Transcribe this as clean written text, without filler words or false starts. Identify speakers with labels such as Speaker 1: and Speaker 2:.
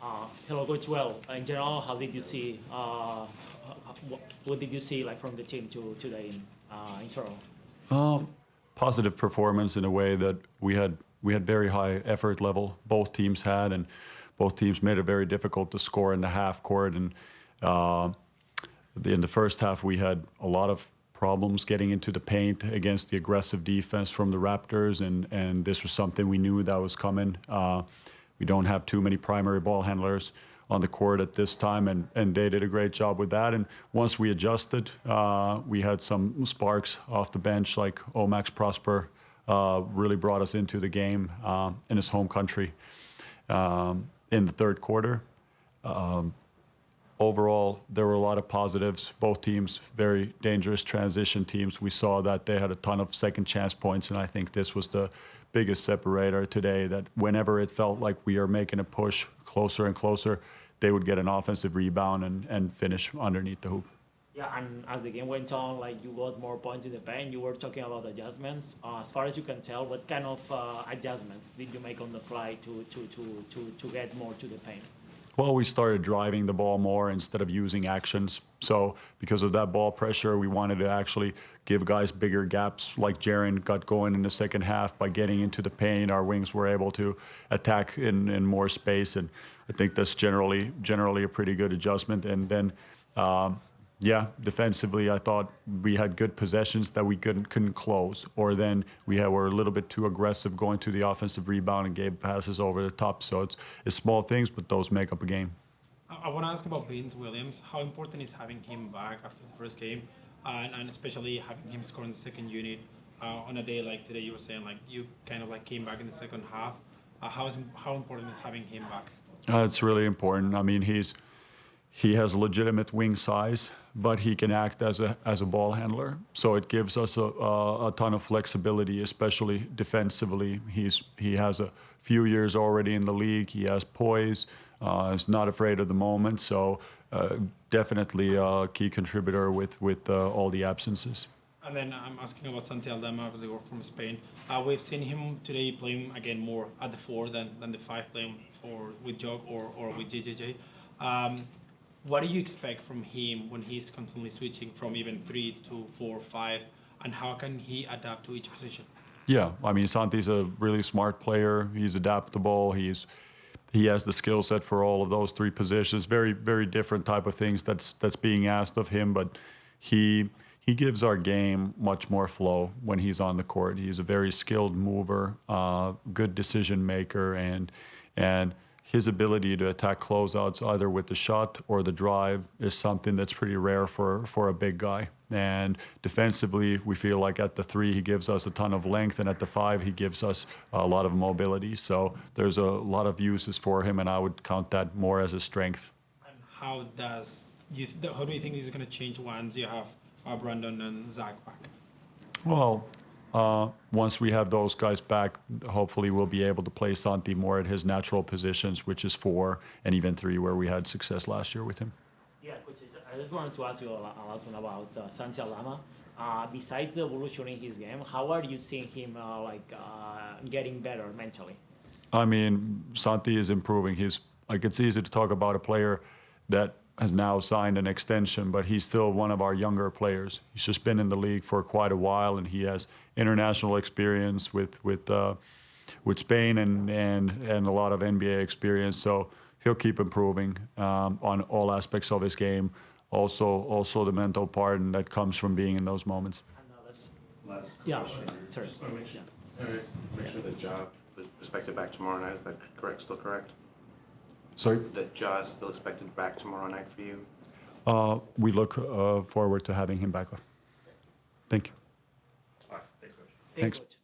Speaker 1: Hello, Coach. Well, in general, how did you see? What did you see like from the team today in Toronto?
Speaker 2: Positive performance in a way that we had very high effort level. Both teams had, and both teams made it very difficult to score in the half court. And uh, in the first half, we had a lot of problems getting into the paint against the aggressive defense from the Raptors, and this was something we knew that was coming. We don't have too many primary ball handlers on the court at this time, and they did a great job with that. And once we adjusted, we had some sparks off the bench, like Omax Prosper really brought us into the game in his home country in the third quarter. Overall, there were a lot of positives. Both teams, very dangerous transition teams. We saw that they had a ton of second chance points, and I think this was the biggest separator today, that whenever it felt like we are making a push closer and closer, they would get an offensive rebound and finish underneath the hoop.
Speaker 1: Yeah, and as the game went on, like you got more points in the paint. You were talking about adjustments. As far as you can tell, what kind of adjustments did you make on the fly to get more to the paint?
Speaker 2: Well, we started driving the ball more instead of using actions. So because of that ball pressure, we wanted to actually give guys bigger gaps, like Jaren got going in the second half by getting into the paint. Our wings were able to attack in more space, and I think that's generally a pretty good adjustment. And then yeah, defensively, I thought we had good possessions that we couldn't close, or then were a little bit too aggressive going to the offensive rebound and gave passes over the top. So it's small things, but those make up a game.
Speaker 3: I want to ask about Vince Williams. How important is having him back after the first game, and especially having him score in the second unit on a day like today? You were saying like you kind of like came back in the second half. How important is having him back?
Speaker 2: It's really important. I mean, he has legitimate wing size, but he can act as a ball handler. So it gives us a ton of flexibility, especially defensively. He has a few years already in the league. He has poise. Is not afraid of the moment. So definitely a key contributor with all the absences.
Speaker 3: And then I'm asking about Santi Aldama, obviously we're from Spain. We've seen him today playing again more at the 4 than the 5, playing or with Jog or with JJJ. What do you expect from him when he's constantly switching from even 3 to 4, 5, and how can he adapt to each position?
Speaker 2: Yeah, I mean, Santi's a really smart player. He's adaptable. He has the skill set for all of those 3 positions. Very, very different type of things that's being asked of him, but he gives our game much more flow when he's on the court. He's a very skilled mover, good decision maker, and his ability to attack closeouts either with the shot or the drive is something that's pretty rare for a big guy. And defensively, we feel like at the 3, he gives us a ton of length, and at the 5, he gives us a lot of mobility. So there's a lot of uses for him, and I would count that more as a strength.
Speaker 3: And how do you think this is going to change once you have Brandon and Zach back?
Speaker 2: Well, once we have those guys back, hopefully we'll be able to play Santi more at his natural positions, which is 4 and even 3, where we had success last year with him.
Speaker 1: Yeah, Coach, I just wanted to ask you a last one about Santi Aldama. Besides the evolution in his game, how are you seeing him getting better mentally?
Speaker 2: I mean, Santi is improving. It's easy to talk about a player that has now signed an extension, but he's still one of our younger players. He's just been in the league for quite a while, and he has international experience with Spain and a lot of NBA experience. So he'll keep improving on all aspects of his game. Also the mental part, and that comes from being in those moments.
Speaker 4: Last
Speaker 1: Yeah,
Speaker 4: question.
Speaker 1: sorry.
Speaker 4: Just want to make sure the job is expected back tomorrow night. Is that correct? Still correct?
Speaker 2: Sorry?
Speaker 4: The jaw is still expected back tomorrow night for you?
Speaker 2: We look forward to having him back. Thank you.
Speaker 4: All right. Thanks, Coach.
Speaker 2: Thanks.
Speaker 1: Coach.